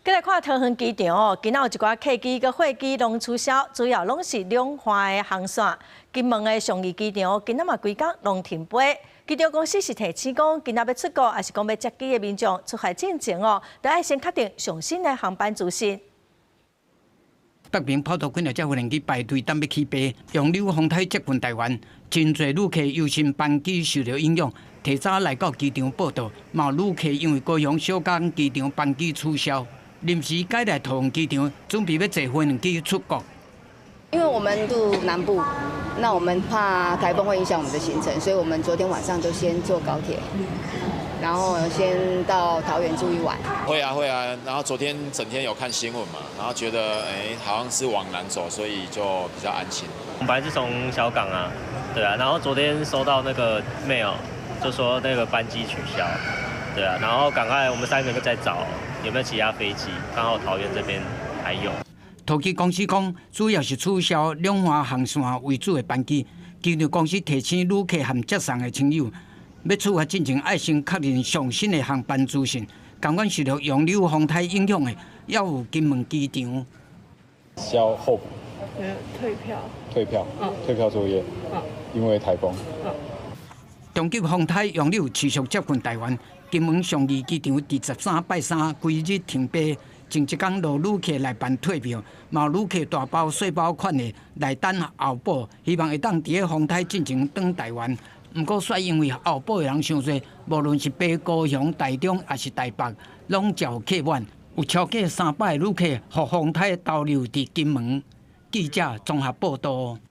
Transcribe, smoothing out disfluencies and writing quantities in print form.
再来看桃园机场哦，今仔有一寡客机佮货机拢取消，主要拢是两化的航线。金门的樟宜机场今仔嘛规工拢停飞。机场公司是提醒讲，今仔要出国，还是讲要接机的民众出海进前哦，都爱先确定上新的航班资讯。北平跑道几辆只无人机排队等要起飞，洋流风台接近台湾，真侪旅客优先班机受到影响，提早来到机场报到。嘛有旅客因为高雄小港机场班机取消，临时改来桃园机场，准备要坐飞轮机出国。因为我们住南部，那我们怕台风会影响我们的行程，所以我们昨天晚上就先坐高铁，然后先到桃园住一晚。会啊，然后昨天整天有看新闻嘛，然后觉得好像是往南走，所以就比较安心。我们本来是从小港啊，对啊，然后昨天收到那个 mail， 就说那个班机取消，对啊，然后赶快我们3个就在找有没有其他飞机，刚好桃园这边还有。桃机公司讲，主要是取消两化航线为主的班机。机场公司提醒旅客和接送的亲友，要出发进前爱先确认上新的航班资讯。同款受到洋流风台影响的，也有金门机场。交候补。退票。退票作业。因为台风。中级风台洋流持续接近台湾，金门樟宜机场第13拜3规日停飞。前一天落旅客来办退票，嘛有旅客大包小包款的来等后补，希望会当伫个风台进前返台湾。不过，却因为后补的人伤多，无论是爬高雄、台中还是台北，拢照客满，有超过300个旅客互风台逗留伫金门。记者综合报道。